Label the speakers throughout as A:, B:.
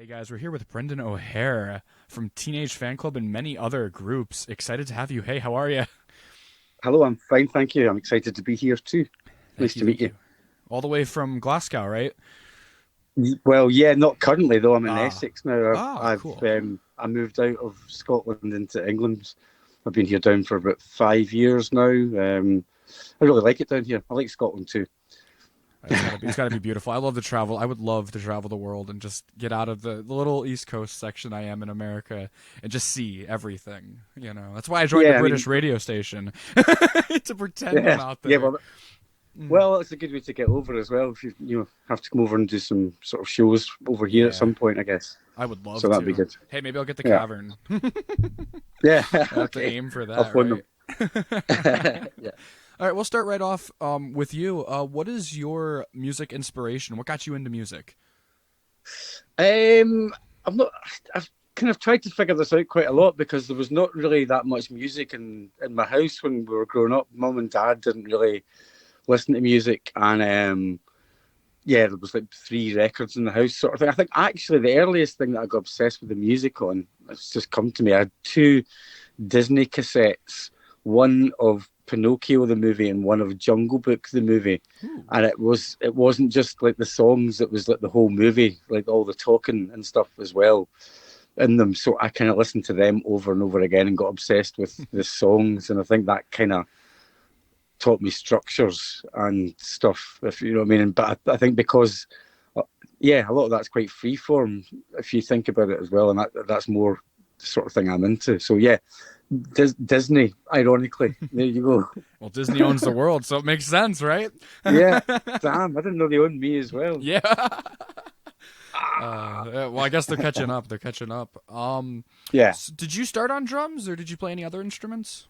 A: Hey guys, we're here with Brendan O'Hare from Teenage Fanclub and many other groups. Excited to have you. Hey, how are you?
B: Hello, I'm fine, thank you. I'm excited to be here too.
A: Thank
B: Nice
A: you,
B: to meet
A: thank
B: you.
A: you. All the way from Glasgow, right?
B: Well, yeah, not currently though. I'm in
A: Ah,
B: Essex now.
A: cool.
B: I moved out of Scotland into England. I've been here down for about 5 years now. I really like it down here. I like Scotland too.
A: It's gotta be beautiful. I love to travel. I would love to travel the world and just get out of the little East Coast section I am in America and just see everything. That's why I joined a
B: Yeah, I mean,
A: British radio station to pretend I'm
B: yeah,
A: out
B: yeah.
A: there. Mm,
B: Well, it's a good way to get over as well. If you have to come over and do some sort of shows over here at
A: yeah,
B: some point, I guess.
A: I would
B: So
A: love
B: that'd be
A: to.
B: good.
A: Hey, maybe I'll get the
B: Yeah,
A: cavern.
B: yeah.
A: I have to
B: Okay,
A: aim for
B: I'll
A: that,
B: phone
A: right?
B: them. Yeah.
A: All right, we'll start right off with you. What is your music inspiration? What got you into music?
B: Um, I'm not. I've kind of tried to figure this out quite a lot because there was not really that much music in my house when we were growing up. Mum and dad didn't really listen to music, and yeah, there was like three records in the house, sort of thing. I think actually the earliest thing that I got obsessed with the music on, it's just come to me. I had two Disney cassettes, one of Pinocchio the movie and one of Jungle Book the movie.
A: Ooh.
B: And it wasn't just like the songs, it was like the whole movie, like all the talking and stuff as well in them. So I kind of listened to them over and over again and got obsessed with the songs. And I think that kind of taught me structures and stuff, if you know what I mean. But I think because, uh, yeah, a lot of that's quite free form if you think about it as well. And that's more the sort of thing I'm into. So yeah, Disney, ironically. There you go.
A: Well, Disney owns the world, so it makes sense, right?
B: Yeah, damn, I didn't know they owned me as well.
A: Yeah.
B: Ah,
A: Well, I guess they're catching up. They're catching up.
B: yeah.
A: Did you start on drums or did you play any other instruments?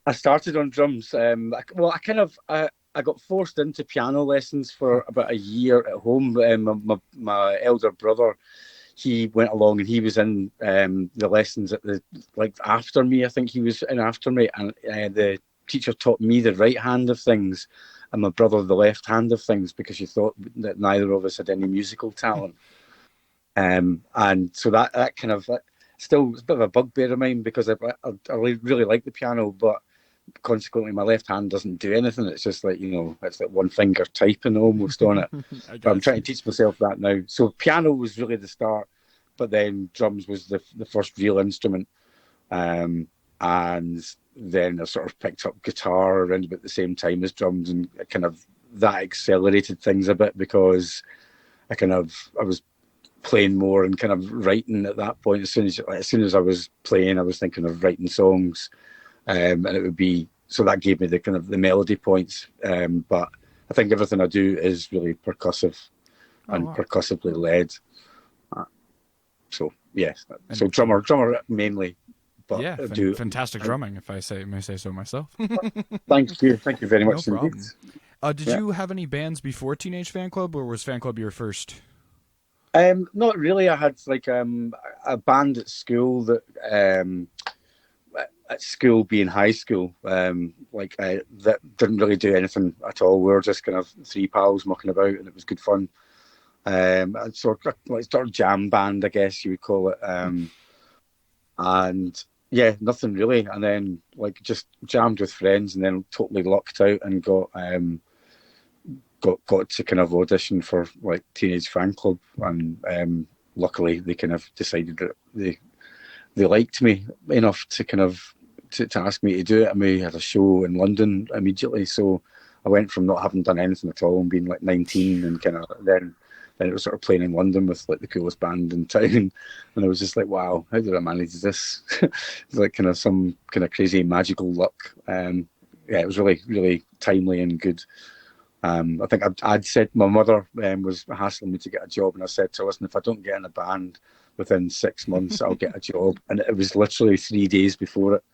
B: I started on drums. I kind of I got forced into piano lessons for about a year at home. My elder brother, he went along and he was in the lessons at the like after me. I think he was in after me, and the teacher taught me the right hand of things, and my brother the left hand of things because she thought that neither of us had any musical talent. And so that kind of still it's a bit of a bugbear of mine because I really like the piano, but consequently my left hand doesn't do anything. It's just like it's like one finger typing almost on it.
A: I
B: But I'm
A: got
B: trying to
A: you.
B: teach myself that now. So piano was really the start, but then drums was the first real instrument. And then I sort of picked up guitar around about the same time as drums, and kind of that accelerated things a bit because I was playing more and kind of writing at that point. As soon as I was playing, I was thinking of writing songs, and it would be so that gave me the kind of the melody points. But I think everything I do is really percussive
A: Oh
B: and
A: wow.
B: percussively led. Uh, So yes, so
A: And
B: drummer mainly, but
A: yeah,
B: I do.
A: fantastic
B: I,
A: drumming, if I may say so myself.
B: thank you very
A: No
B: much indeed.
A: problem. Did
B: Yeah.
A: you have any bands before Teenage Fan Club, or was Fan Club your first?
B: Not really. I had like a band at school that at school being high school, that didn't really do anything at all. We were just kind of three pals mucking about, and it was good fun. Sort of like sort of jam band, I guess you would call it. And yeah, nothing really. And then like just jammed with friends, and then totally lucked out and got to kind of audition for like Teenage Fan Club, and luckily they kind of decided that they liked me enough to kind of to ask me to do it. And we had a show in London immediately, so I went from not having done anything at all and being like 19, and kind of then it was sort of playing in London with like the coolest band in town, and I was just like, wow, how did I manage this? It's like kind of some kind of crazy magical luck. Yeah, it was really timely and good. I think I'd said my mother was hassling me to get a job, and I said to her, "Listen, if I don't get in a band within 6 months, I'll get a job." And it was literally 3 days before it,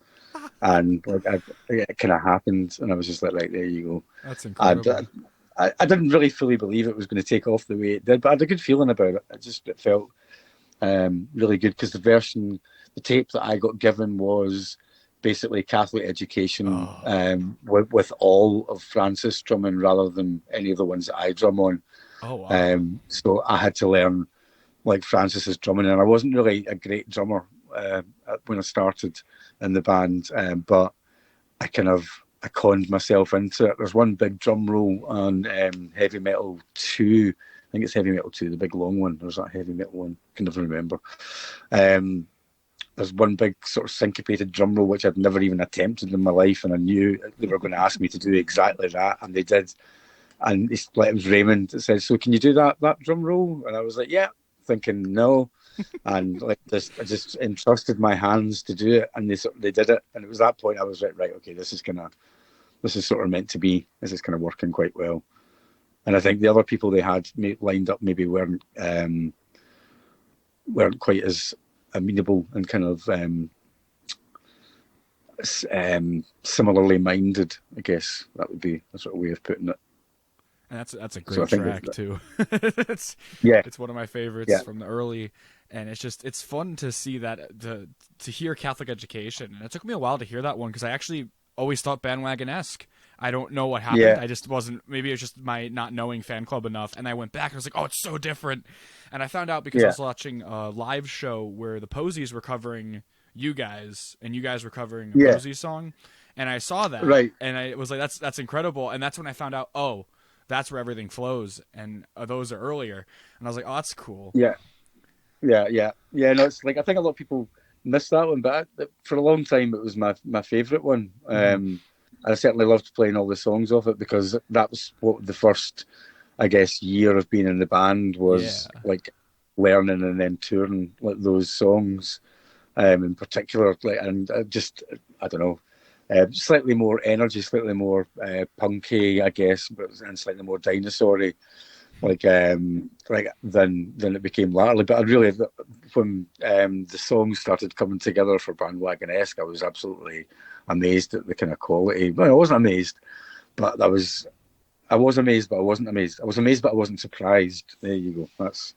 B: and like it kind of happened, and I was just like, "Right, there you go."
A: That's
B: And
A: incredible.
B: I didn't really fully believe it was going to take off the way it did, but I had a good feeling about it. It felt really good because the tape that I got given was basically Catholic education
A: Oh,
B: with all of Francis drumming rather than any of the ones that I drum on.
A: oh wow.
B: So I had to learn like Francis's drumming, and I wasn't really a great drummer when I started in the band, but I conned myself into it. There's one big drum roll on Heavy Metal 2. I think it's Heavy Metal 2, the big long one. There's that Heavy Metal one. I can never remember. There's one big sort of syncopated drum roll which I'd never even attempted in my life, and I knew they were going to ask me to do exactly that, and they did. And it was Raymond that said, "So can you do that drum roll?" And I was like, "Yeah," thinking no. And like this, I just entrusted my hands to do it, and they did it. And it was that point I was like, right, okay, this is sort of meant to be. This is kind of working quite well. And I think the other people they had lined up maybe weren't quite as amenable and kind of similarly minded. I guess that would be a sort of way of putting it.
A: And that's a great track too. it's
B: Yeah,
A: it's one of my favorites from the early, and it's fun to see that to hear Catholic Education. And it took me a while to hear that one because I actually always thought Bandwagon-esque. I don't know what happened.
B: Yeah.
A: I just wasn't. Maybe it was just my not knowing Fanclub enough. And I went back and I was like, oh, it's so different. And I found out because I was watching a live show where the Posies were covering you guys, and you guys were covering a Posey song. And I saw that,
B: right,
A: and I was like, that's incredible. And that's when I found out, oh, that's where everything flows, and those are earlier. And I was like, oh, that's cool.
B: Yeah. No, it's like I think a lot of people miss that one, but for a long time it was my favourite one. I certainly loved playing all the songs off it because that was what the first, I guess, year of being in the band was like learning and then touring like those songs in particular. Like, and I don't know. Slightly more energy, slightly more punky, I guess, and slightly more dinosaur-y, like than it became latterly. But I really, when the songs started coming together for Bandwagon-esque, I was absolutely amazed at the kind of quality. Well, I wasn't amazed, but I was amazed, but I wasn't amazed. I was amazed, but I wasn't surprised. There you go. That's,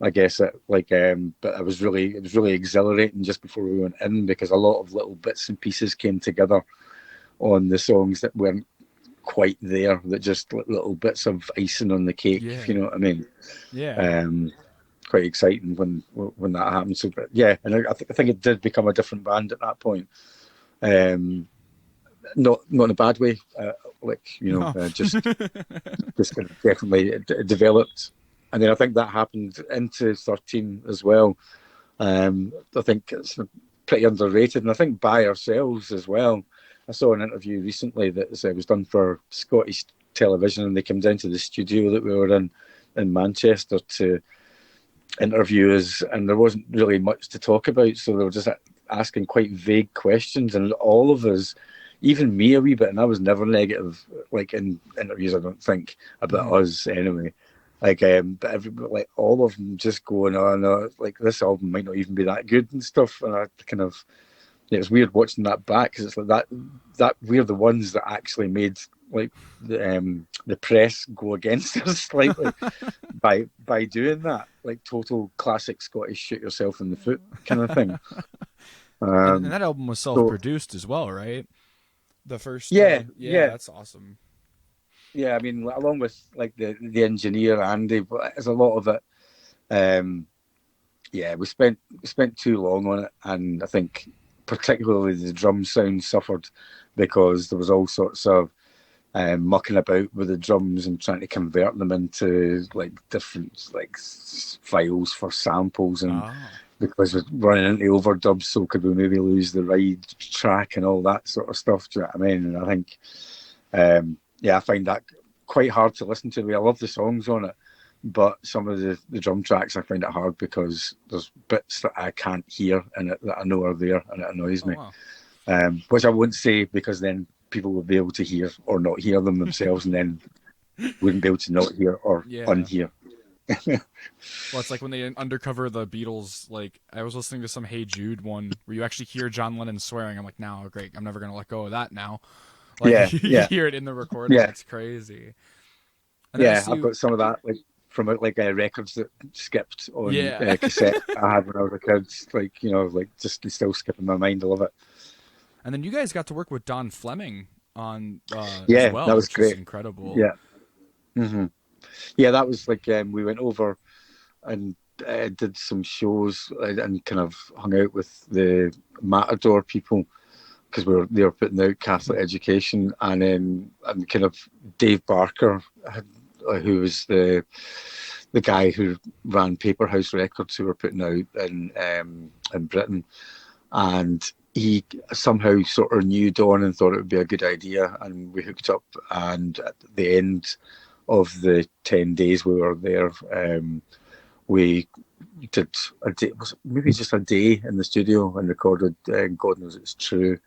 B: I guess, it. Like, but it was really exhilarating just before we went in because a lot of little bits and pieces came together on the songs that weren't quite there. That just little bits of icing on the cake. If you know what I mean.
A: Yeah.
B: Quite exciting when that happened. So, but yeah, and I think it did become a different band at that point. Not in a bad way. Just kind of definitely developed. And then I think that happened into 13 as well. I think it's pretty underrated. And I think by ourselves as well. I saw an interview recently that was done for Scottish television, and they came down to the studio that we were in Manchester to interview us, and there wasn't really much to talk about. So they were just asking quite vague questions. And all of us, even me a wee bit, and I was never negative, like in interviews, I don't think, about us anyway. Like, but everybody, like all of them, just going on, like this album might not even be that good and stuff. And I kind of, it was weird watching that back because it's like that we're the ones that actually made like the press go against us slightly by doing that, like total classic Scottish shoot yourself in the foot kind of thing.
A: And that album was self-produced as well, right? The first,
B: yeah,
A: that's awesome.
B: Yeah, I mean, along with like the engineer Andy, but there's a lot of it. We spent too long on it, and I think particularly the drum sound suffered because there was all sorts of mucking about with the drums and trying to convert them into like different like files for samples, and because we're running into overdubs, so could we maybe lose the ride track and all that sort of stuff? Do you know what I mean? And I think. I find that quite hard to listen to. I love the songs on it, but some of the drum tracks I find it hard because there's bits that I can't hear in it that I know are there, and it annoys me. Wow. Which I wouldn't say because then people would be able to hear or not hear them themselves, and then wouldn't be able to not hear or unhear.
A: Well, it's like when they undercover the Beatles. Like I was listening to some Hey Jude one where you actually hear John Lennon swearing. I'm like, no, great, I'm never gonna let go of that now. Like, you hear it in the recording. It's crazy. And
B: I've got some of that like from like records that skipped on cassette I had when I was a kid. Like like just still skipping my mind. I love it.
A: And then you guys got to work with Don Fleming on as well,
B: that was
A: which
B: great.
A: is incredible.
B: Yeah, that was like we went over and did some shows and kind of hung out with the Matador people because they were putting out Catholic Education, and kind of Dave Barker, who was the guy who ran Paper House Records, who were putting out in Britain, and he somehow sort of knew Dawn and thought it would be a good idea, and we hooked up. And at the end of the 10 days we were there, we did a day, was it maybe just a day in the studio, and recorded God Knows It's True,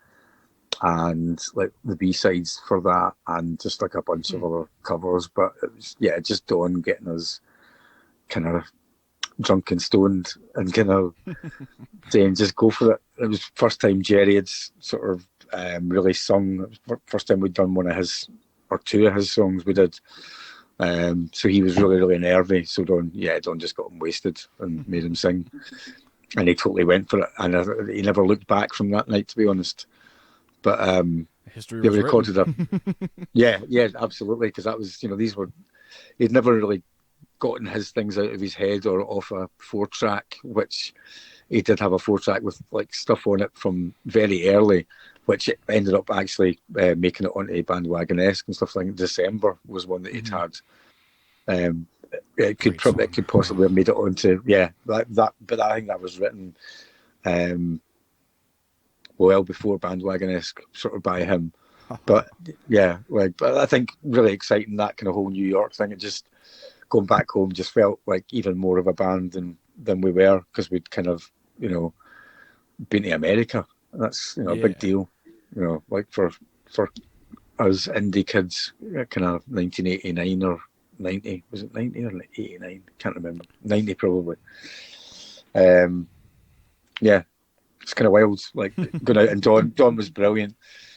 B: and like the B-sides for that, and just like a bunch of other covers. But it was, just Dawn getting us kind of drunk and stoned and kind of saying just go for it. It was the first time Jerry had sort of really sung. It was the first time we'd done one of his or two of his songs we did. So he was really, really nervy. So Dawn just got him wasted and made him sing. And he totally went for it. And he never looked back from that night, to be honest. But
A: history was
B: recorded yeah, absolutely. Because that was, he'd never really gotten his things out of his head or off a 4-track, which he did have a 4-track with like stuff on it from very early, which ended up actually making it onto Bandwagon-esque and stuff like that. December was one that he'd had. It could possibly have made it onto that, but I think that was written well before Bandwagon-esque, sort of by him. But but I think really exciting, that kind of whole New York thing. It just going back home just felt like even more of a band than we were, because we'd kind of been to America. That's a big deal, like for us indie kids, kind of 1989 or 90, was it 90 or 89? Can't remember. 90 probably. It's kind of wild, like going out, and Dawn was brilliant,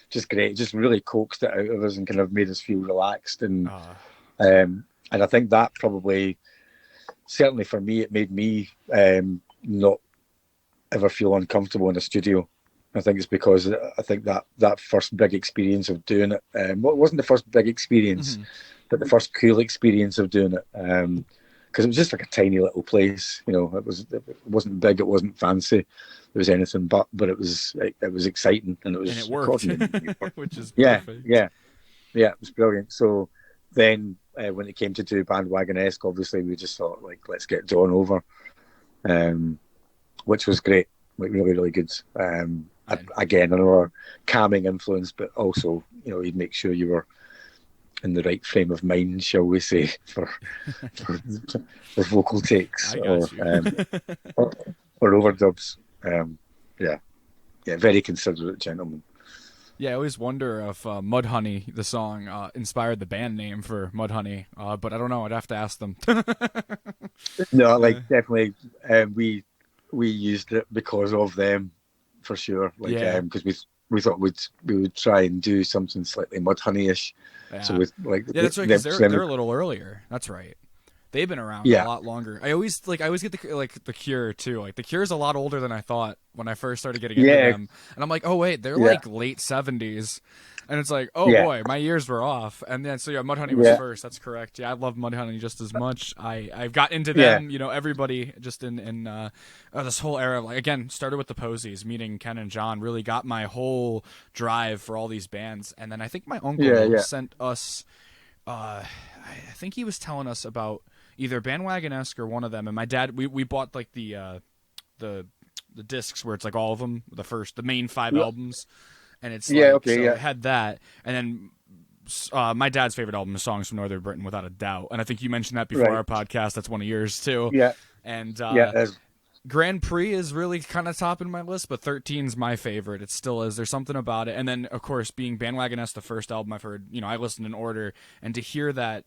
B: just great, just really coaxed it out of us and kind of made us feel relaxed, and I think that probably, certainly for me, it made me not ever feel uncomfortable in a studio. I think it's because I think that first big experience of doing it, it wasn't the first big experience, but the first cool experience of doing it, because it was just like a tiny little place. It wasn't big, it wasn't fancy, it was anything but it was exciting, and it
A: worked, which is perfect.
B: It was brilliant. So then when it came to do Bandwagon-esque, obviously we just thought, like, let's get Dawn over, which was great, like really, really good. Again, another calming influence, but also, you'd make sure you were in the right frame of mind, shall we say, for vocal takes or overdubs. Very considerate gentleman.
A: Yeah, I always wonder if Mudhoney, the song, inspired the band name for Mudhoney, but I don't know. I'd have to ask them.
B: No, definitely, we used it because of them, for sure. Because we thought we would try and do something slightly Mudhoney-ish.
A: Yeah.
B: So with
A: that's right. Because they're a little earlier. That's right. They've been around a lot longer. I always get the Cure too. Like the Cure's a lot older than I thought when I first started getting into them. And I'm like, oh wait, they're like late 70s. And it's like, oh boy, my years were off. And then so Mudhoney was first. That's correct. Yeah, I love Mudhoney just as much. I've got into them. Everybody just in this whole era. Like again, started with the Posies, meeting Ken and John. Really got my whole drive for all these bands. And then I think my uncle sent us. I think he was telling us about either Bandwagon-esque or one of them. And my dad, we bought like the discs where it's like all of them, the main 5 albums. And it's I had that, and then my dad's favorite album is Songs from Northern Britain, without a doubt. And I think you mentioned that before our podcast. That's one of yours too.
B: Yeah.
A: And Grand Prix is really kind of topping my list, but 13's my favorite. It still is. There's something about it. And then of course, being Bandwagon-esque, the first album I've heard, I listened in order, and to hear that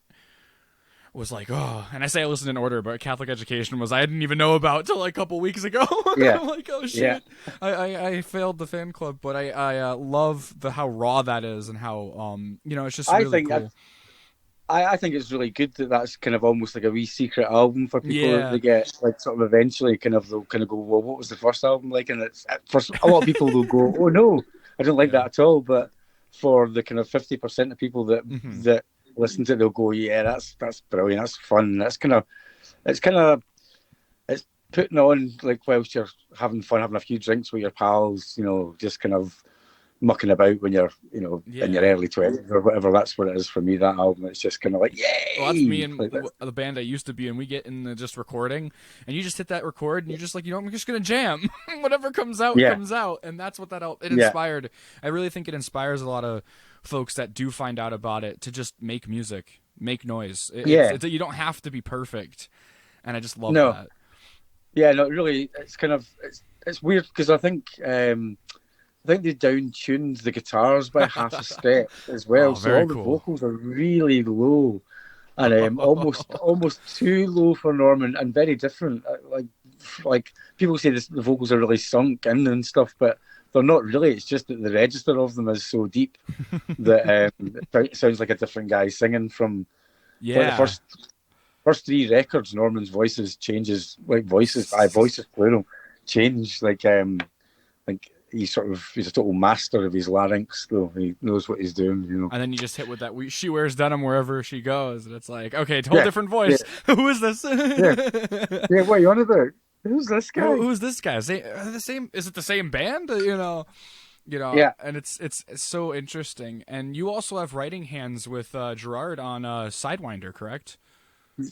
A: was like, oh, and I say I listened in order, but Catholic Education I didn't even know about till like a couple weeks ago. I'm like, oh shit, I failed the fan club, but I love how raw that is, and how it's just really cool.
B: I think it's really good that that's kind of almost like a wee secret album for people to get, like, sort of eventually they'll kind of go, well, what was the first album like? And it's for a lot of people they'll go, oh no, I don't like that at all. But for the kind of 50% of people that listen to it, they'll go, yeah, that's brilliant, that's fun, it's putting on like whilst you're having fun, having a few drinks with your pals, just kind of mucking about when you're, in your
A: Yeah.
B: early 20s or whatever. That's what it is for me, that album. It's just kind of like,
A: Well, that's me
B: yay!
A: and
B: Like that.
A: the band I used to be in. We get in the just recording, and you just hit that record, and you're just like, I'm just gonna jam. Whatever comes out,
B: Yeah,
A: comes out, and that's what it
B: yeah,
A: inspired. I really think it inspires a lot of folks that do find out about it to just make music, make noise.
B: yeah.
A: You don't have to be perfect, and I just love
B: No,
A: that.
B: yeah, no, really, it's kind of, it's weird because I think they down tuned the guitars by half a step as well,
A: Oh,
B: so
A: very
B: all the
A: cool.
B: vocals are really low and almost too low for Norman and very different. Like people say the vocals are really sunk in and stuff, but they're not really. It's just that the register of them is so deep that it sounds like a different guy singing from like the
A: Yeah.
B: first three records. Norman's voices changes, like voices plural change like he's a total master of his larynx, though. He knows what he's doing.
A: And then you just hit with that. She wears denim wherever she goes, and it's like, okay, whole
B: Yeah,
A: different
B: yeah,
A: voice. Who is this?
B: yeah, yeah. What are you on about? Who's this guy?
A: Who's this guy? Is the same? Is it the same band?
B: Yeah,
A: And it's so interesting. And you also have writing hands with Gerard on Sidewinder, correct?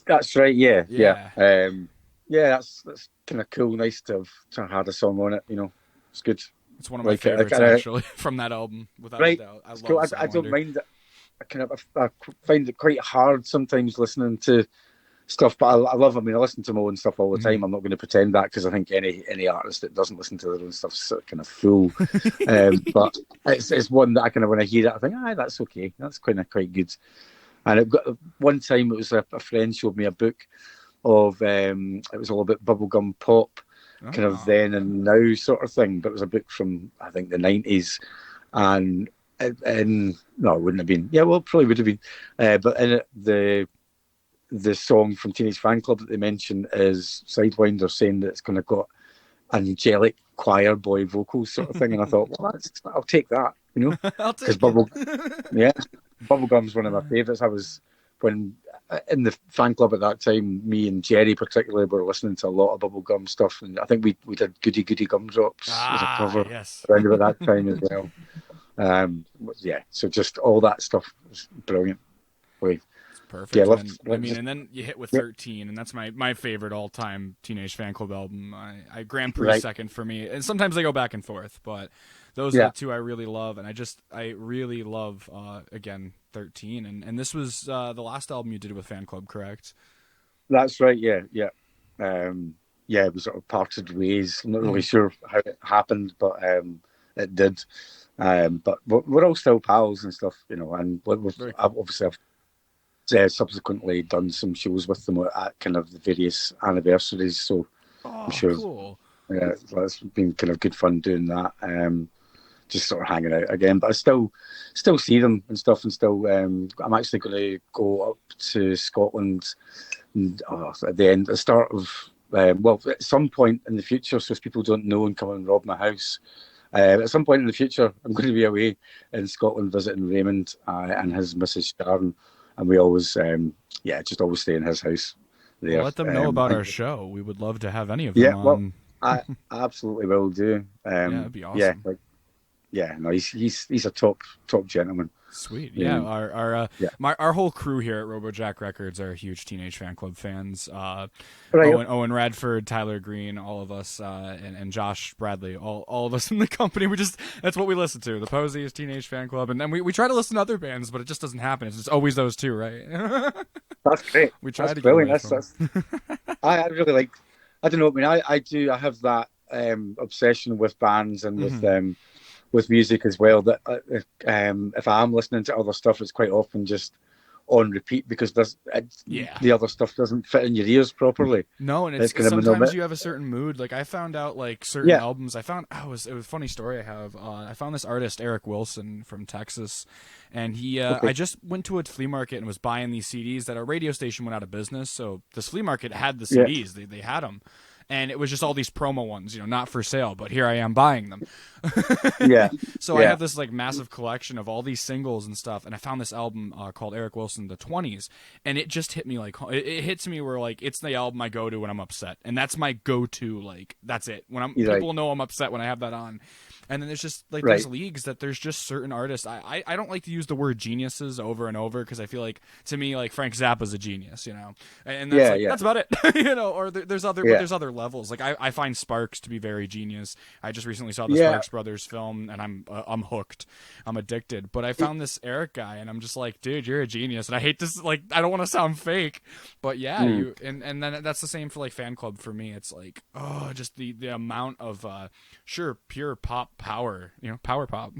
B: that's right. Yeah, yeah,
A: Yeah,
B: yeah. That's kind of cool. Nice to have had a song on it. It's good.
A: it's one of my
B: Like,
A: favorites actually from that album, without a
B: right.
A: doubt. I
B: It's
A: love
B: cool. I don't
A: Sidewinder.
B: mind it. I find it quite hard sometimes listening to stuff, but I love. I mean, I listen to my own stuff all the
A: Mm-hmm.
B: time. I'm not going to pretend that because I think any artist that doesn't listen to their own stuff's kind of fool. But it's one that I kind of when I hear it, I think, that's okay. That's quite good. And it got one time it was a friend showed me a book of it was all about bubblegum pop, kind of
A: Oh.
B: then and now sort of thing. But it was a book from I think the 90s, and no, it wouldn't have been. Yeah, well, it probably would have been. But in it, the song from Teenage Fanclub that they mention is Sidewinder saying that it's kind of got angelic choir boy vocals sort of thing, and I thought, well, I'll take that,
A: I'll
B: because
A: take it.
B: yeah, Bubblegum's one of my favourites. I was when in the fan club at that time, me and Jerry particularly were listening to a lot of Bubblegum stuff, and I think we did Goody Goody Gumdrops as a cover
A: Yes.
B: around about that time as well. Yeah, so just all that stuff was brilliant. Like,
A: Perfect.
B: yeah,
A: And then you hit with
B: yeah,
A: 13, and that's my favorite all time Teenage Fan Club album. I Grand Prix
B: right,
A: second for me, and sometimes they go back and forth, but those are
B: yeah,
A: the two I really love, and I really love again 13, and this was the last album you did with Fan Club, correct?
B: that's right. Yeah, yeah, yeah. It was sort of parted ways. I'm not really
A: Mm-hmm.
B: sure how it happened, but it did. But we're all still pals and stuff, and
A: Very cool.
B: obviously I've subsequently done some shows with them at kind of the various anniversaries. So I'm
A: Oh,
B: sure,
A: cool.
B: yeah, it's been kind of good fun doing that. Just sort of hanging out again, but I still see them and stuff, and still I'm actually going to go up to Scotland at the start of well, at some point in the future, so if people don't know and come and rob my house. At some point in the future, I'm going to be away in Scotland visiting Raymond and his Mrs. Sharon, and we always, just always stay in his house
A: Well,
B: there.
A: let them know about our show. We would love to have any of them
B: Yeah, well,
A: on.
B: I absolutely will do.
A: Yeah, that'd be
B: Yeah,
A: awesome.
B: like no, he's a top gentleman.
A: Sweet, yeah.
B: Yeah, yeah.
A: Our whole crew here at RoboJack Records are huge Teenage Fan Club fans.
B: Right.
A: Owen Radford, Tyler Green, all of us, and Josh Bradley, all of us in the company. That's what we listen to. The Posies, Teenage Fan Club, and then we try to listen to other bands, but it just doesn't happen. It's just always those two, right?
B: That's great.
A: We try
B: That's
A: to get
B: brilliant.
A: away from
B: That's I really like. I don't know. I mean, I have that obsession with bands and
A: them.
B: with music as well. That if I am listening to other stuff, it's quite often just on repeat because
A: Yeah.
B: the other stuff doesn't fit in your ears properly.
A: No, and
B: It's
A: it's
B: kind of
A: sometimes you have a certain mood. Like I found out like certain
B: yeah,
A: albums. It was a funny story I have. I found this artist Eric Wilson from Texas, and I
B: okay,
A: just went to a flea market and was buying these CDs that our radio station went out of business. So this flea market had the
B: yeah,
A: CDs. They had them, and it was just all these promo ones, not for sale, but here I am buying them.
B: Yeah.
A: So I have this like massive collection of all these singles and stuff, and I found this album called Eric Wilson the 20s, and it just hit me like it hits me where like it's the album I go to when I'm upset, and that's my go-to, like that's it. When I'm people know I'm upset when I have that on. And then there's just like these leagues that there's just certain artists. I don't like to use the word geniuses over and over because I feel like, to me, like Frank Zappa's a genius, and that's that's about it, or there's other levels. Like I find Sparks to be very genius. I just recently saw the Sparks Brothers film, and I'm hooked. I'm addicted. But I found this Eric guy, and I'm just like, dude, you're a genius. And I hate this, like, I don't want to sound fake, but you and then that's the same for like Fanclub for me. It's like, just the amount of pure pop power, power pop.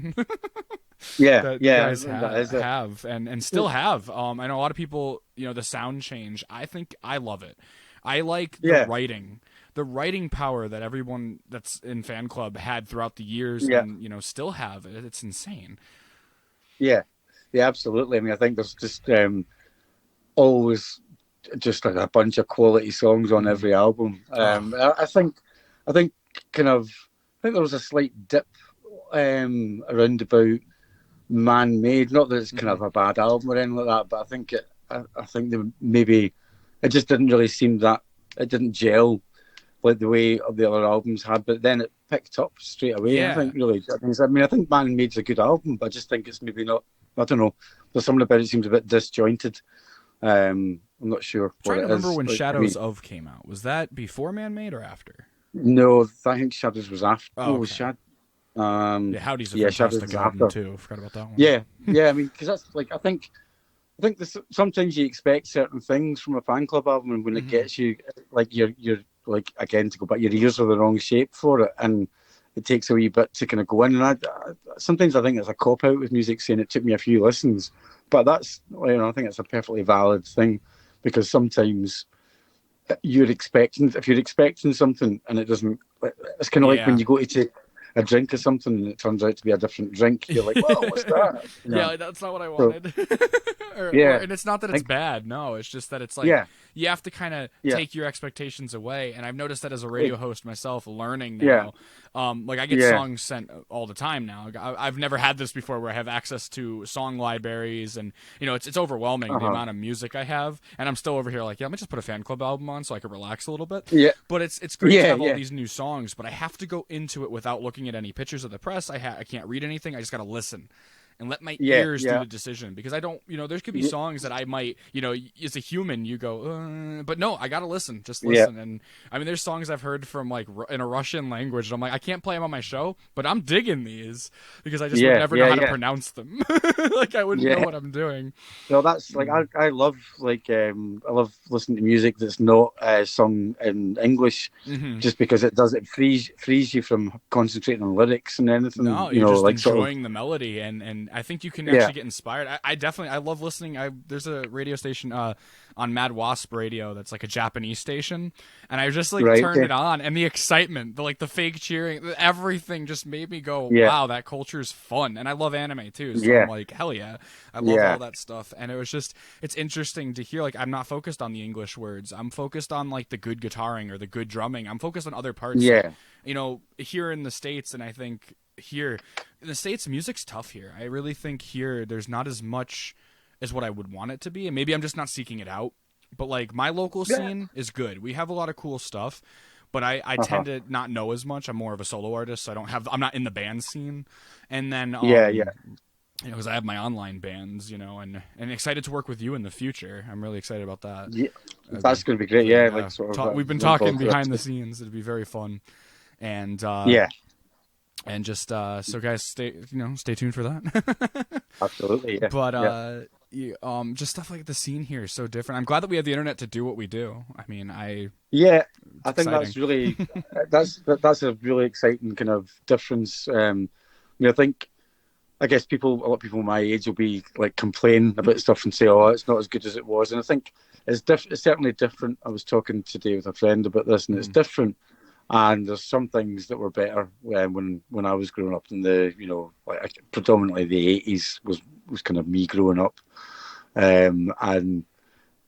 A: that guys have and still have. I know a lot of people, the sound change. I think I love it. I like the writing power that everyone that's in Fanclub had throughout the years, and still have. It's insane.
B: Yeah, absolutely. I mean, I think there's just always just like a bunch of quality songs on every album. I think kind of. I think there was a slight dip around about Man-Made. Not that it's kind of a bad album or anything like that, but I think it just didn't really seem that it didn't gel like the way the other albums had. But then it picked up straight away. Yeah. I think Man-Made's a good album, but I just think it's maybe not. I don't know. There's something about it seems a bit disjointed. I'm not sure.
A: I'm trying to remember when Shadows of came out. Was that before Man-Made or after?
B: No, I think Shadows was after.
A: Oh,
B: okay.
A: Howdy's a fantastic album too. I forgot about that one.
B: Yeah. I mean, because that's like I think sometimes you expect certain things from a Fanclub album, and when it gets you, like you're like, again, to go back, your ears are the wrong shape for it, and it takes a wee bit to kind of go in. And sometimes I think it's a cop out with music saying it took me a few listens, but that's I think it's a perfectly valid thing, because sometimes if you're expecting something and it doesn't, it's kind of like when you go to take a drink or something and it turns out to be a different drink, you're like, whoa, what's that?
A: Yeah, that's not what I wanted. And it's not that it's bad, no, it's just that it's like you have to kind of take your expectations away. And I've noticed that as a radio host myself, learning now. Like I get songs sent all the time now. I've never had this before, where I have access to song libraries, and it's overwhelming the amount of music I have. And I'm still over here like, let me just put a Fanclub album on so I can relax a little bit. But it's great to have all these new songs, but I have to go into it without looking at any pictures of the press. I can't read anything. I just got to listen and let my ears do the decision, because I don't, there could be songs that I might, as a human, you go, but no, I got to listen, just listen. And I mean, there's songs I've heard from like in a Russian language, and I'm like, I can't play them on my show, but I'm digging these because I just would never know how to pronounce them. Like I wouldn't know what I'm doing.
B: No, that's like, I love I love listening to music that's not sung in English, just because it frees you from concentrating on lyrics and anything.
A: No, you're just like enjoying the melody, and I think you can actually get inspired. I love listening. There's a radio station on Mad Wasp Radio that's like a Japanese station, and I just like turned it on, and the excitement, the fake cheering, everything just made me go, wow, that culture is fun. And I love anime too, so I'm like, hell yeah, I love all that stuff. And it was just, it's interesting to hear, like, I'm not focused on the English words, I'm focused on like the good guitaring or the good drumming, I'm focused on other parts. Here in the States, and I think here in the States, music's tough here. I really think here there's not as much as what I would want it to be, and maybe I'm just not seeking it out. But like my local scene is good. We have a lot of cool stuff, but I tend to not know as much. I'm more of a solo artist, so I'm not in the band scene. And then because I have my online bands, and excited to work with you in the future. I'm really excited about that. Yeah,
B: that's going to be great.
A: We've been talking behind the scenes. It'd be very fun. And and just so guys, stay tuned for that.
B: Absolutely, yeah.
A: But just stuff like the scene here is so different. I'm glad that we have the internet to do what we do. I mean, I think that's really that's a really exciting kind of difference. I guess a lot of people my age will be like complain about stuff and say, "Oh, it's not as good as it was." And I think it's certainly different. I was talking today with a friend about this, and it's different. And there's some things that were better when I was growing up in the, predominantly the 80s was kind of me growing up. And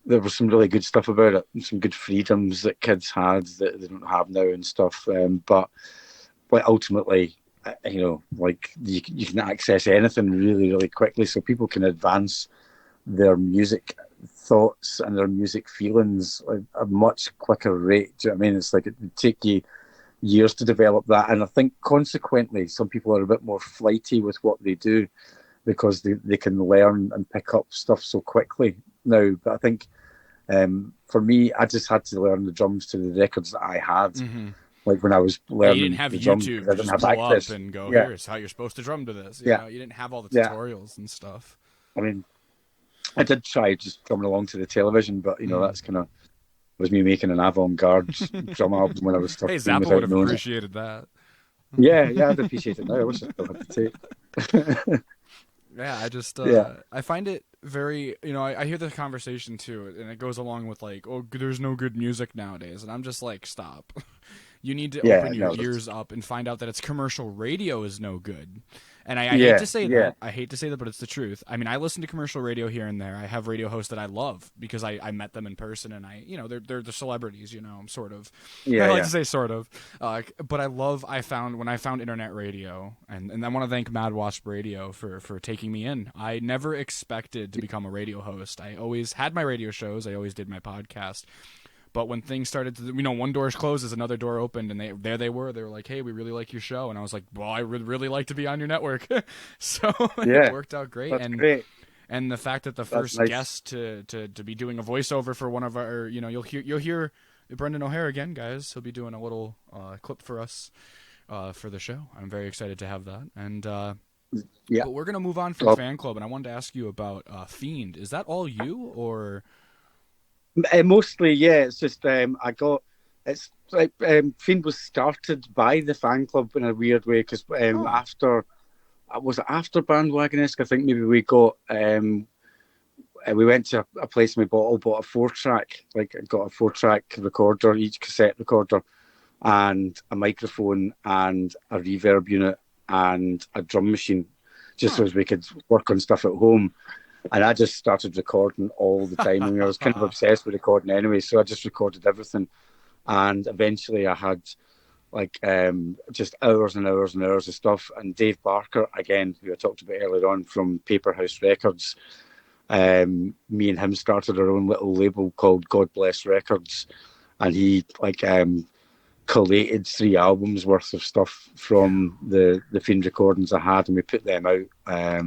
B: there was some really good stuff about it, and some good freedoms that kids had that they don't have now and stuff. But ultimately, like you can access anything really, really quickly, so people can advance their music thoughts and their music feelings at a much quicker rate. Do you know what I mean? It's like it would take you years to develop that, and I think consequently some people are a bit more flighty with what they do because they can learn and pick up stuff so quickly now. But I think for me, I just had to learn the drums to the records that I had.
A: Mm-hmm.
B: Like when I was learning,
A: you didn't have
B: the
A: YouTube.
B: drums, I didn't
A: just
B: have
A: pull
B: access.
A: up and go,
B: Yeah.
A: here's how you're supposed to drum to this. You know, you didn't have all the
B: Yeah.
A: tutorials and stuff.
B: I mean, I did try just drumming along to the television, but that's kind of was me making an avant-garde drum album when I was 13.
A: Hey, Zappa would have appreciated that.
B: Yeah, I'd appreciate it now. I wish I still had the tape.
A: Yeah, I just I find it very, I hear the conversation too, and it goes along with like, oh, there's no good music nowadays, and I'm just like, stop. You need to open your ears up and find out that it's commercial radio is no good. And I hate to say that. I hate to say that, but it's the truth. I mean, I listen to commercial radio here and there. I have radio hosts that I love because I met them in person, and they're the celebrities, sort of. I like to say sort of. But I found when I found internet radio, and I want to thank Mad Wasp Radio for taking me in. I never expected to become a radio host. I always had my radio shows. I always did my podcast. But when things started to, one door closes, another door opened, and they were like, hey, we really like your show. And I was like, well, I would really like to be on your network. So it worked out great.
B: That's great.
A: And the fact that the first guest to be doing a voiceover for one of our, you'll hear Brendan O'Hare again, guys. He'll be doing a little clip for us for the show. I'm very excited to have that. And but we're going to move on from Fanclub, and I wanted to ask you about Fiend. Is that all you, or...
B: Mostly, yeah. It's just it's like Fiend was started by the Fanclub in a weird way because after Bandwagon-esque, I think maybe we got we went to a place and we bought a 4-track, like got a 4-track recorder, each cassette recorder, and a microphone and a reverb unit and a drum machine, just so as we could work on stuff at home. And I just started recording all the time. I mean, I was kind of obsessed with recording anyway, so I just recorded everything. And eventually I had like just hours and hours and hours of stuff. And Dave Barker, again, who I talked about earlier on from Paper House Records, me and him started our own little label called God Bless Records. And he collated 3 albums worth of stuff from the Fiend recordings I had, and we put them out. I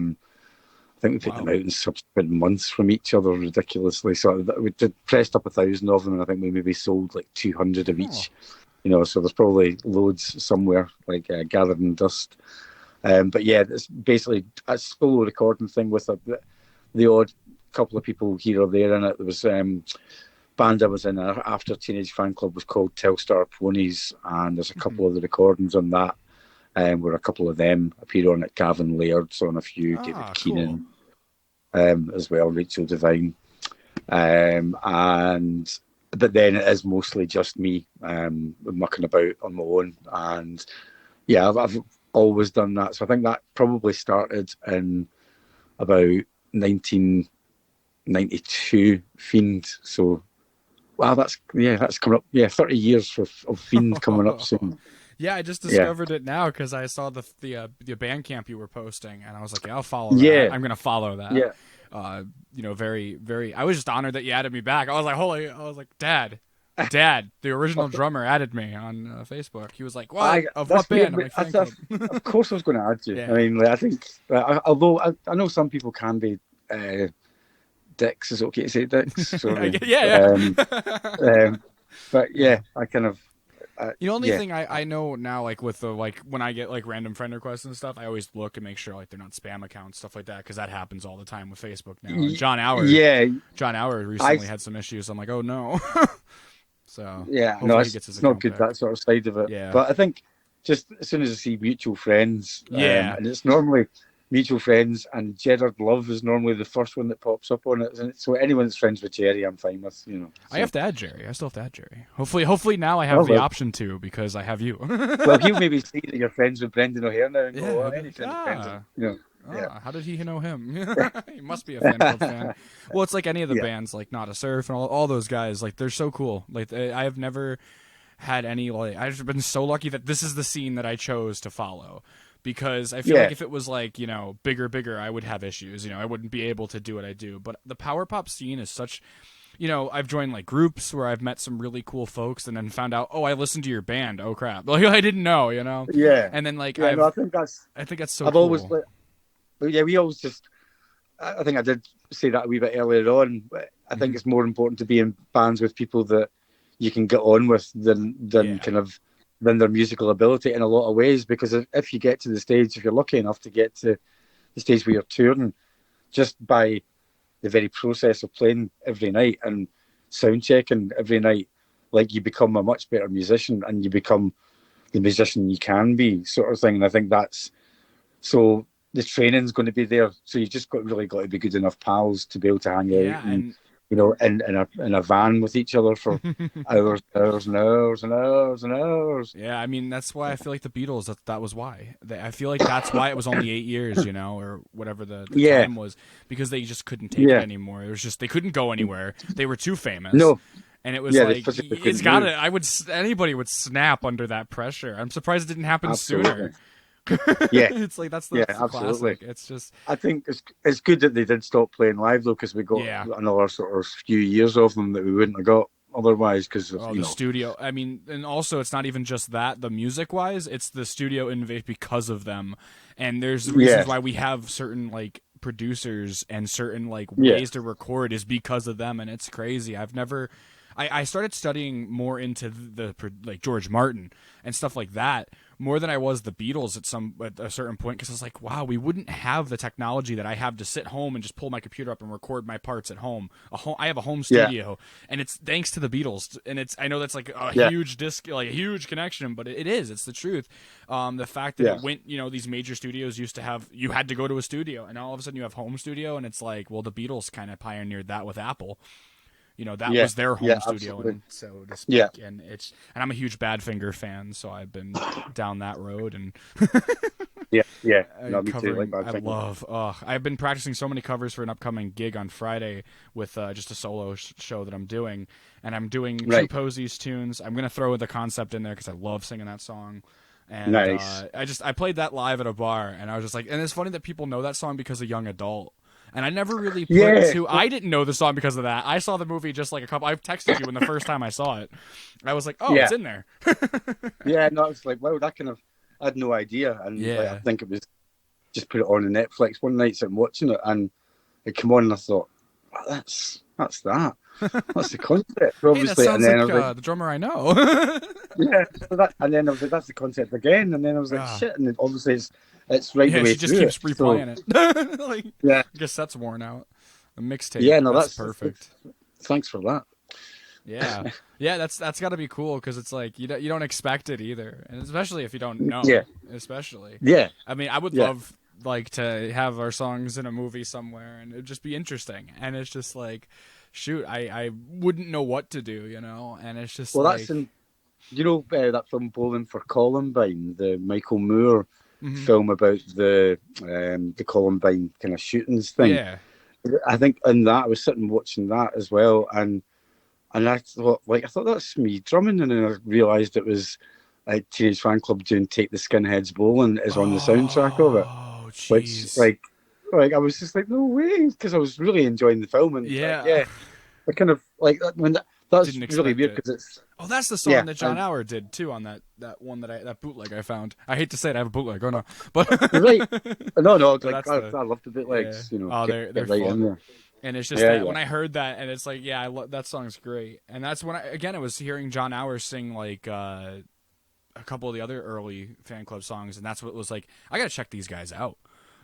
B: think we put them out in subsequent months from each other ridiculously. So we pressed up 1,000 of them, and I think we maybe sold like 200 of each. So there's probably loads somewhere, like gathered in dust. But yeah, it's basically a solo recording thing with the odd couple of people here or there in it. There was band I was in after Teenage Fanclub was called Telstar Ponies, and there's a couple of the recordings on that. Where a couple of them appear on it. Gavin Laird's on a few, David Keenan, as well, Rachel Devine. But then it is mostly just me mucking about on my own. And yeah, I've always done that. So I think that probably started in about 1992, Fiend. So, wow, that's coming up. Yeah, 30 years of Fiend coming up soon.
A: Yeah, I just discovered it now because I saw the Bandcamp you were posting, and I was like, yeah, I'll follow that. I'm going to follow that.
B: Yeah.
A: Very, very... I was just honored that you added me back. I was like, Dad, the original drummer added me on Facebook. He was like, what? Of what band? I'm like,
B: of course I was going to add you. Yeah. I mean, I think... although I know some people can be... dicks, is it okay to say dicks? Sorry. But yeah, I kind of...
A: the only thing I know now, like with the when I get like random friend requests and stuff, I always look and make sure like they're not spam accounts, stuff like that, because that happens all the time with Facebook now. And John Hour recently had some issues. I'm like, oh no. So
B: it's not good back. That sort of side of it. Yeah, but I think just as soon as I see mutual friends, and it's normally mutual friends, and Gerard Love is normally the first one that pops up on it. So anyone that's friends with Jerry, I'm fine with. So.
A: I have to add Jerry. I still have to add Jerry. Hopefully now I have the option to, because I have you.
B: Well, he'll maybe see that you're friends with Brendan O'Hare now and go, any friends of friends.
A: How did he know him? He must be a Fanclub fan. Well, it's like any of the bands, like Not a Surf and all those guys. Like they're so cool. Like I have never had any like I've been so lucky that this is the scene that I chose to follow. Because I feel like if it was like, bigger, I would have issues. I wouldn't be able to do what I do. But the power pop scene is such, I've joined like groups where I've met some really cool folks and then found out, oh, I listened to your band. Oh crap. Like I didn't know,
B: Yeah.
A: And then like,
B: I think that's
A: so
B: I've
A: cool.
B: always, we always just, I think I did say that a wee bit earlier on. I think it's more important to be in bands with people that you can get on with than than their musical ability in a lot of ways, because if you get to the stage, if you're lucky enough to get to the stage where you're touring, just by the very process of playing every night and sound checking every night, like you become a much better musician and you become the musician you can be, sort of thing. And I think that's, so the training's going to be there, so you just really got to be good enough pals to be able to hang out and in a van with each other for hours and hours and hours and hours.
A: Yeah, I mean, that's why I feel like the Beatles, that was why. I feel like that's why it was only 8 years, or whatever the time was, because they just couldn't take it anymore. It was just, they couldn't go anywhere. They were too famous.
B: No.
A: And it was like, it's got to, anybody would snap under that pressure. I'm surprised it didn't happen sooner.
B: Yeah,
A: it's like that's the
B: absolutely.
A: Classic. It's just,
B: I think it's good that they did stop playing live though, because we got another sort of few years of them that we wouldn't have got otherwise, because
A: the studio. I mean, and also it's not even just that, the music wise, it's the studio innovate because of them, and there's reasons why we have certain like producers and certain like ways to record is because of them, and it's crazy. I started studying more into the like George Martin and stuff like that more than I was the Beatles at a certain point, because I was like, wow, we wouldn't have the technology that I have to sit home and just pull my computer up and record my parts at home. I have a home studio, and it's thanks to the Beatles. And I know that's like a huge like a huge connection, but it is. It's the truth. The fact that it went, these major studios used to have, you had to go to a studio, and all of a sudden you have home studio, and it's like, well, the Beatles kind of pioneered that with Apple. That was their home studio, and so to speak. And I'm a huge Badfinger fan, so I've been down that road and
B: no, me too. Like
A: I've been practicing so many covers for an upcoming gig on Friday with just a solo show that I'm doing, and I'm doing True Posies tunes. I'm gonna throw the concept in there because I love singing that song. And I played that live at a bar, and I was just like, and it's funny that people know that song because of Young Adult. And I never really I didn't know the song because of that. I saw the movie just like I've texted you when the first time I saw it. I was like, oh, it's in there.
B: No, it's like, wow, that kind of, I had no idea. And I think it was, just put it on Netflix one night, so I'm watching it, and it came on, and I thought, oh, that's that. That's the concept, obviously.
A: That sounds
B: and then
A: like,
B: I was like,
A: the drummer I know.
B: and then I was like, that's the concept again. And then I was like, shit. And then obviously it's right the way
A: she just
B: through
A: keeps replaying it. Like, I guess that's worn out. The mixtape.
B: Yeah, no,
A: that's perfect.
B: Thanks for that.
A: That's got to be cool, because it's like you don't expect it either, and especially if you don't know. Especially. I mean, I would love like to have our songs in a movie somewhere, and it'd just be interesting. And it's just like, shoot, I wouldn't know what to do, and it's just
B: that's in, that film Bowling for Columbine, the Michael Moore film about the Columbine kind of shootings thing. I think in that I was sitting watching that as well, and I thought that's me drumming, and then I realised it was Teenage Fanclub doing "Take the Skinheads Bowling" is on the soundtrack of it.
A: Oh,
B: which like I was just like, no way, because I was really enjoying the film, and I kind of like when that's really weird, because it's
A: that's the song that John Hour did too on that one that bootleg I found. I hate to say it, I have a bootleg. Oh no, but
B: right, no, like I love the bootlegs.
A: They're right
B: fun.
A: In there. And it's just that when I heard that, and it's like, that song's great. And that's when I was hearing John Hour sing like a couple of the other early Fanclub songs, and that's what was like, I gotta check these guys out.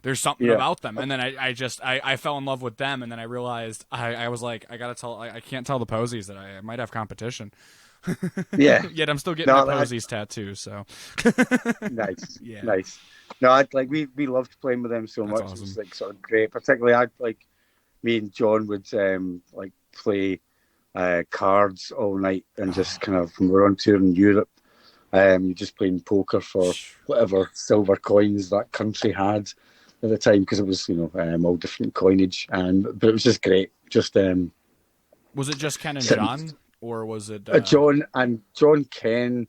A: There's something about them. And then I fell in love with them, and then I realized I was like, I can't tell the Posies that I might have competition. Yet I'm still getting the Posies tattoo, so
B: nice. Nice. No, we loved playing with them so much. Awesome. It was like sort of great. Particularly me and John would play cards all night, and just kind of, when we were on tour in Europe, just playing poker for whatever silver coins that country had. at the time because it was, all different coinage, but it was just great. Just
A: Was it just Ken and
B: sitting,
A: John, or was it
B: John Ken.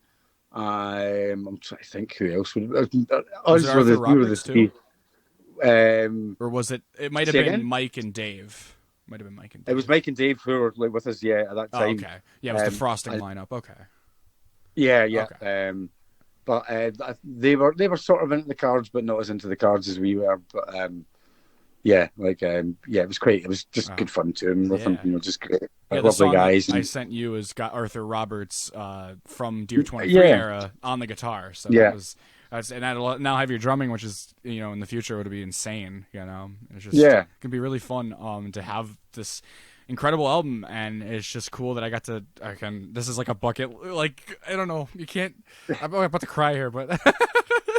B: I'm trying to think who else would.
A: was it
B: Us were
A: Arthur
B: we were the
A: Roberts too,
B: three. Um,
A: or was it? It might have
B: say
A: been
B: again.
A: Mike and Dave. Might have been Mike and
B: It was
A: Dave.
B: Mike and Dave who were like with us, at that
A: Oh,
B: time.
A: okay. Yeah, it was the frosting
B: I,
A: lineup. Okay.
B: yeah.
A: Okay.
B: But they were sort of into the cards, but not as into the cards as we were. But it was great. It was just good fun touring with them. Just great,
A: Yeah, the
B: lovely
A: song
B: guys.
A: I sent you has got Arthur Roberts from Dear 23
B: Yeah.
A: era on the guitar. So
B: Yeah.
A: and I now have your drumming, which is, in the future would be insane. It's just
B: Yeah.
A: it can be really fun to have this incredible album, and it's just cool that this is like a bucket, like, I don't know, you can't, I'm about to cry here, but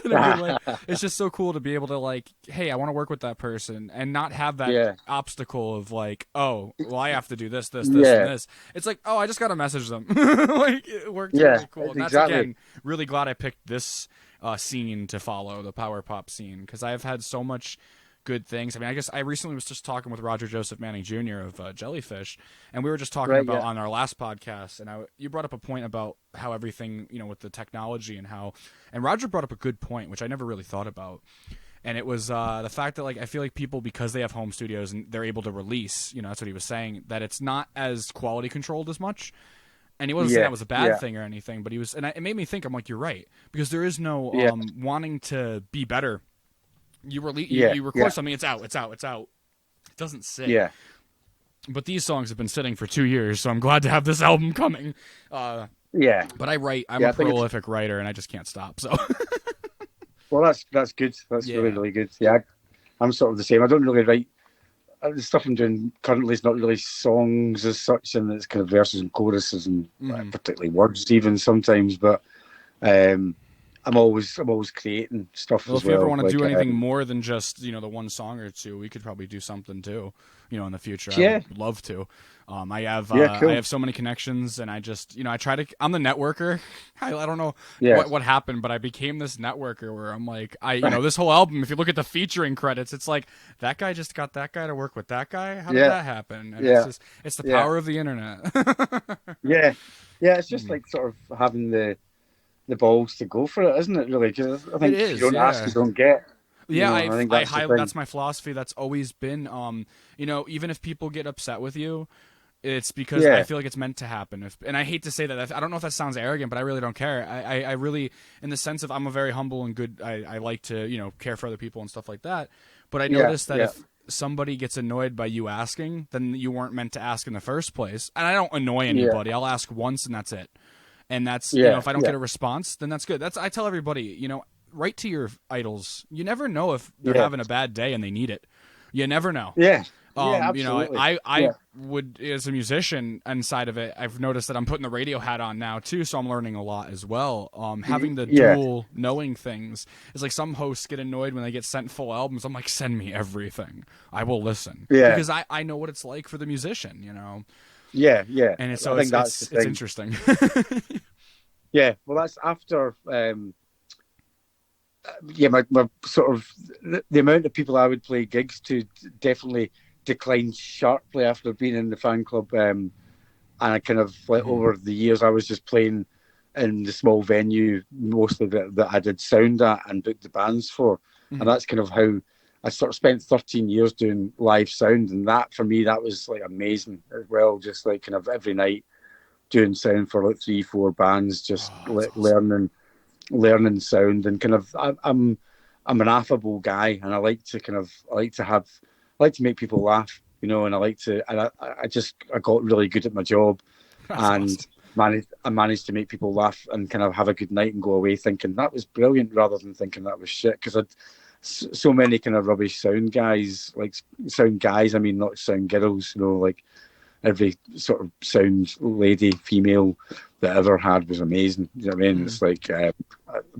A: in a good way. It's just so cool to be able to, like, hey, I want to work with that person and not have that obstacle of like, oh, well, I have to do this, and this. It's like, oh, I just got to message them. Like, it worked really cool. And that's, again, really glad I picked this scene to follow, the power pop scene, because I've had so much good things. I mean, I guess I recently was just talking with Roger Joseph Manning Jr. of Jellyfish, and we were just talking about on our last podcast, and you brought up a point about how everything, with the technology and Roger brought up a good point, which I never really thought about. And it was the fact that, like, I feel like people, because they have home studios and they're able to release, that's what he was saying, that it's not as quality controlled as much. And he wasn't saying that was a bad thing or anything, but he was, and it made me think, I'm like, you're right, because there is no wanting to be better. You record something, it's out. It doesn't sit.
B: Yeah.
A: But these songs have been sitting for 2 years, so I'm glad to have this album coming. But I write. I'm a prolific writer, and I just can't stop. So.
B: Well, that's good. That's really, really good. Yeah, I'm sort of the same. I don't really write. The stuff I'm doing currently is not really songs as such, and it's kind of verses and choruses and particularly words even sometimes. But I'm always creating stuff
A: well,
B: as
A: well. If you ever
B: well.
A: want to do anything more than just the one song or two, we could probably do something too. In the future, I would love to. I have so many connections, and I just I try to. I'm the networker. I don't know what happened, but I became this networker where I'm like, this whole album. If you look at the featuring credits, it's like that guy just got that guy to work with that guy. How did that happen? And it's the power of the internet.
B: yeah. It's just like sort of having the balls to go for it, isn't it? Really, because I think if you don't ask, you don't get.
A: Yeah, I think that's my philosophy. That's always been, even if people get upset with you, it's because I feel like it's meant to happen. And I hate to say that. I don't know if that sounds arrogant, but I really don't care. I really, in the sense of, I'm a very humble and good. I like to care for other people and stuff like that. But I noticed that if somebody gets annoyed by you asking, then you weren't meant to ask in the first place. And I don't annoy anybody. I'll ask once and that's it. And that's if I don't get a response, then that's good. I tell everybody, write to your idols. You never know if they're having a bad day and they need it. You never know.
B: Absolutely.
A: I would, as a musician inside of it, I've noticed that I'm putting the radio hat on now too, so I'm learning a lot as well. Having the dual knowing things is like, some hosts get annoyed when they get sent full albums. I'm like, send me everything. I will listen. Because I know what it's like for the musician,
B: Yeah.
A: And it's interesting.
B: Well, that's after my sort of the amount of people I would play gigs to definitely declined sharply after being in the fan club, and I kind of over the years I was just playing in the small venue mostly that I did sound at and booked the bands for, and that's kind of how I sort of spent 13 years doing live sound, and that for me that was like amazing as well, just like kind of every night doing sound for like 3-4 bands, just learning sound, and kind of I'm an affable guy, and I like to make people laugh, and I got really good at my job.
A: That's
B: and
A: awesome.
B: I managed to make people laugh and kind of have a good night and go away thinking that was brilliant rather than thinking that was shit, because I'd so many kind of rubbish sound guys, I mean not sound girls, like every sort of sound lady, female that ever had was amazing. You know what I mean? It's like,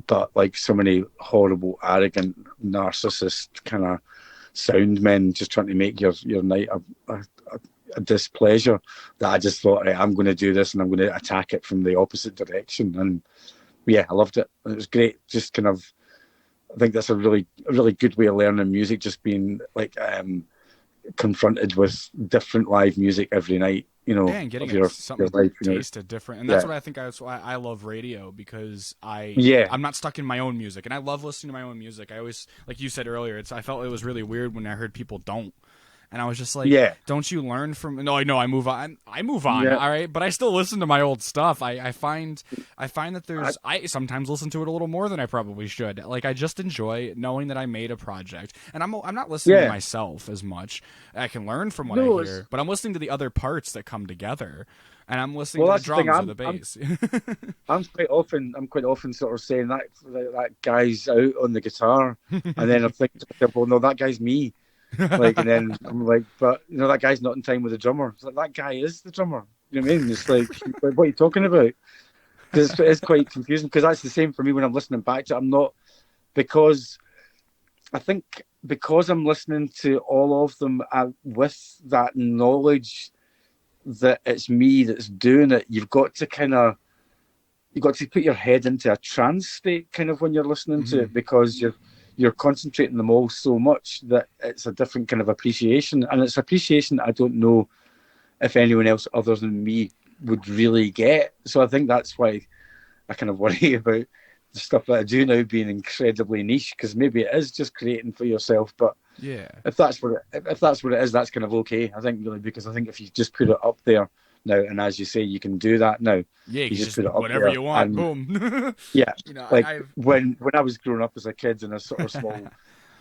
B: but like so many horrible, arrogant, narcissist kind of sound men just trying to make your night a displeasure, that I just thought, right, I'm going to do this and I'm going to attack it from the opposite direction. And I loved it. It was great. Just kind of I think that's a really good way of learning music, just being like confronted with different live music every night, you
A: Yeah,
B: know,
A: and getting
B: of
A: it
B: your
A: something
B: life, you know.
A: tasted different, and that's
B: Yeah.
A: what I think. That's why I love radio, because
B: Yeah.
A: I'm not stuck in my own music, and I love listening to my own music. I always, like you said earlier, I felt it was really weird when I heard people don't. And I was just like,
B: Yeah.
A: don't you learn from? No, I know. I move on. I move on.
B: Yeah.
A: All right, but I still listen to my old stuff. I find that
B: I,
A: I sometimes listen to it a little more than I probably should. Like, I just enjoy knowing that I made a project, and I'm not listening to
B: yeah.
A: myself as much. I can learn from what I
B: No, it's
A: hear, but I'm listening to the other parts that come together, and I'm listening
B: well,
A: to the
B: that's the thing.
A: drums or the bass.
B: I'm quite often sort of saying that guy's out on the guitar, and then I think to myself, well, no, that guy's me. Like, and then I'm like, but you know, that guy's not in time with the drummer. It's like, that guy is the drummer. You know what I mean? It's like, what are you talking about? Because it's quite confusing. Because that's the same for me when I'm listening back to it. I'm not, because I think because I'm listening to all of them with that knowledge that it's me that's doing it. You've got to put your head into a trance state kind of when you're listening to it, because you're concentrating them all so much that it's a different kind of appreciation, and it's appreciation I don't know if anyone else other than me would really get. So I think that's why I kind of worry about the stuff that I do now being incredibly niche, because maybe it is just creating for yourself, but
A: Yeah.
B: if that's what it is, that's kind of okay, I think, really, because I think if you just put it up there now, and as you say, you can do that now.
A: Yeah,
B: You just
A: just
B: put it up
A: whatever
B: there,
A: you want,
B: and
A: boom.
B: yeah,
A: You know,
B: like
A: I've
B: when I was growing up as a kid in a sort of small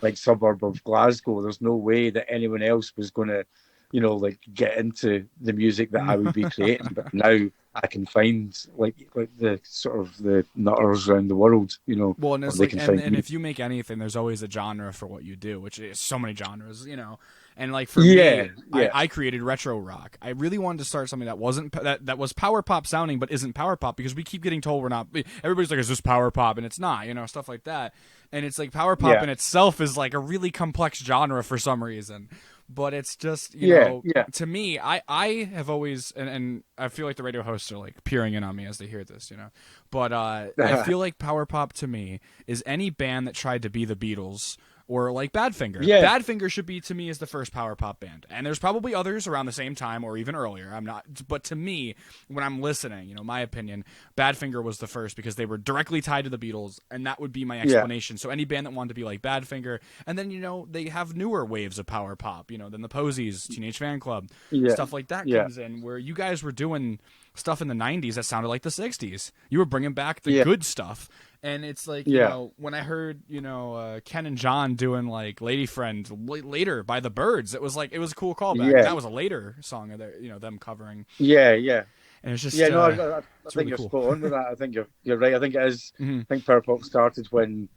B: like suburb of Glasgow, there's no way that anyone else was going to, you know, like get into the music that I would be creating. But now I can find like the sort of the nutters around the world, you know,
A: Well, and
B: or
A: it's
B: they
A: like,
B: can
A: and
B: find
A: and
B: me.
A: if you make anything, there's always a genre for what you do, which is so many genres, you know. And like for me,
B: Yeah, yeah,
A: I created retro rock. I really wanted to start something that wasn't that was power pop sounding, but isn't power pop, because we keep getting told we're not. Everybody's like, "Is this power pop?" And it's not, you know, stuff like that. And it's like power pop
B: yeah,
A: in itself is like a really complex genre for some reason. But it's just, you
B: yeah,
A: know,
B: yeah.
A: to me, I have always, and I feel like the radio hosts are like peering in on me as they hear this, you know. But I feel like power pop to me is any band that tried to be the Beatles, or like Badfinger.
B: Yeah,
A: Badfinger should be, to me, is the first power pop band, and there's probably others around the same time or even earlier. I'm not, but to me, when I'm listening, you know, my opinion, Badfinger was the first, because they were directly tied to the Beatles, and that would be my
B: yeah,
A: explanation. So any band that wanted to be like Badfinger, and then, you know, they have newer waves of power pop, you know, then the Posies, Teenage Fanclub,
B: yeah,
A: stuff like that
B: yeah,
A: comes in, where you guys were doing stuff in the 90s that sounded like the 60s. You were bringing back the
B: yeah,
A: good stuff. And it's like, you
B: yeah,
A: know, when I heard, you know, Ken and John doing like Lady Friend later by the Birds, it was like, it was a cool callback. And
B: yeah,
A: that was a later song of their, you know, them covering.
B: yeah, yeah.
A: And it's
B: Yeah,
A: just,
B: no, I
A: it's
B: think
A: really
B: you're
A: cool.
B: spot on with that. I think you're right. I think it is.
A: Hmm.
B: I think Power Pop started when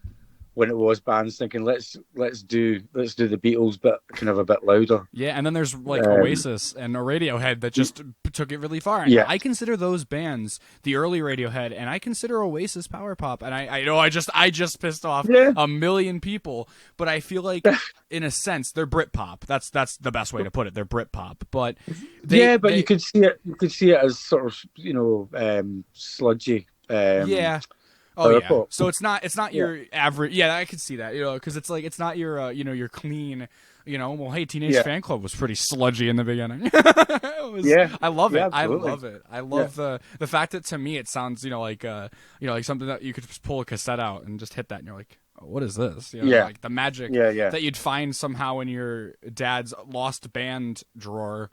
B: it was bands thinking let's do the Beatles, but kind of a bit louder.
A: Yeah, and then there's like
B: Um,
A: Oasis and a Radiohead that just took it really far. And
B: yeah,
A: I consider those bands the early Radiohead, and I consider Oasis power pop. And I know I just pissed off
B: yeah,
A: a million people, but I feel like in a sense they're Britpop. That's the best way to put it. They're Britpop, but
B: yeah. But you
A: they
B: could see it. You could see it as sort of sludgy
A: yeah. Oh
B: power
A: yeah.
B: pop.
A: So it's not
B: Yeah,
A: your average. Yeah, I could see that. You know, because it's like, it's not your you know, your clean. You know, well, hey, Teenage
B: yeah,
A: Fanclub was pretty sludgy in the beginning. It was.
B: yeah,
A: I love
B: yeah.
A: it. I
B: Absolutely.
A: love it. I
B: Yeah,
A: love the fact that, to me, it sounds, you know, like something that you could just pull a cassette out and just hit that, and you're like, oh, what is this? You know,
B: yeah,
A: like the magic
B: yeah, yeah,
A: that you'd find somehow in your dad's lost band drawer.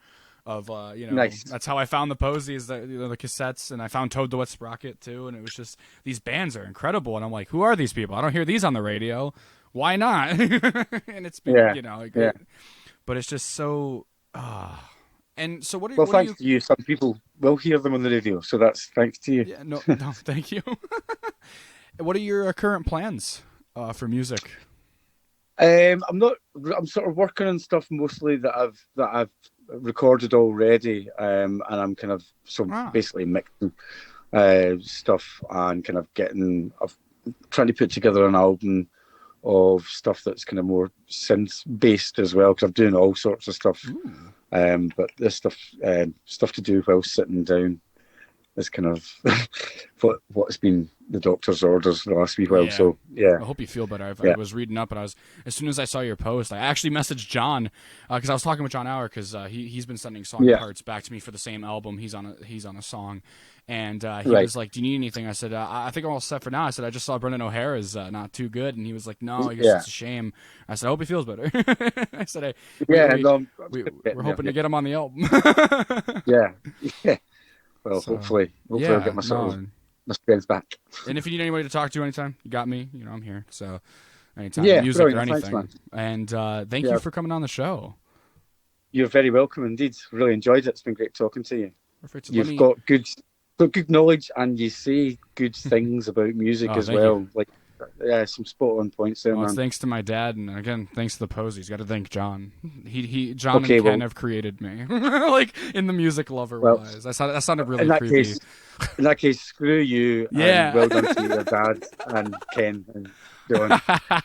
A: Of you know,
B: nice.
A: that's how I found the Posies, the cassettes, and I found Toad the Wet Sprocket too. And it was just, these bands are incredible, and I'm like, who are these people? I don't hear these on the radio. Why not? And it's been,
B: Yeah,
A: you know, like,
B: yeah.
A: but it's just so. And so
B: Well,
A: what are you?
B: thanks to you. Some people will hear them on the radio, so that's thanks to you.
A: Yeah, no, thank you. What are your current plans for music?
B: I'm not. I'm sort of working on stuff mostly that I've recorded already, and I'm kind of
A: Ah,
B: basically mixing stuff and kind of trying to put together an album of stuff that's kind of more synth based as well, because I'm doing all sorts of stuff.
A: ooh.
B: But this stuff to do while sitting down. is kind of what's been the doctor's orders the last wee while.
A: Yeah.
B: So yeah,
A: I hope you feel better. I was reading up, and as soon as I saw your post, I actually messaged John because I was talking with John Hour because he's been sending song parts back to me for the same album. He's on a song, and he was like, "Do you need anything?" I said, "I think I'm all set for now." I said, "I just saw Brendan O'Hara's not too good," and he was like, "No, it's a shame." I said, "I hope he feels better." I said, "We're hoping to get him on the album."
B: yeah. Well, so, hopefully I'll get my strength back.
A: And if you need anybody to talk to anytime, you got me. You know, I'm here. So anytime, music
B: brilliant.
A: or anything.
B: Thanks,
A: and thank you for coming on the show.
B: You're very welcome indeed. Really enjoyed it. It's been great talking to you.
A: Perfect.
B: You've got good knowledge, and you say good things about music as well.
A: You.
B: Like, some spot on points there, man.
A: Thanks to my dad, and again, thanks to the Posies. Got to thank John. John and Ken have created me, like in the music lover wise. That sounded really creepy.
B: In that case, screw you.
A: Yeah.
B: And well done to your dad and Ken and John. I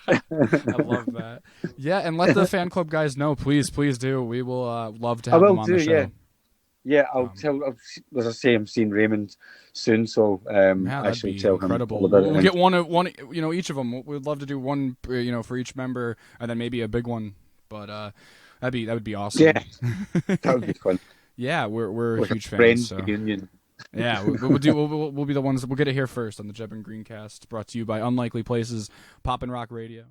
A: love that. Yeah, and let the fan club guys know, please do. We will love to have them on the show.
B: Yeah, I'll tell. As I say, I'm seeing Raymond soon, so I shall tell
A: incredible.
B: him all about it.
A: We'll get one, each of them. We'd love to do one, for each member, and then maybe a big one. But that would be awesome.
B: Yeah, that would be fun.
A: Yeah, we're
B: like
A: huge
B: fans.
A: So.
B: Reunion.
A: Yeah, we'll be the ones. We'll get it here first on the Jebb and Greencast, brought to you by Unlikely Places, Pop and Rock Radio.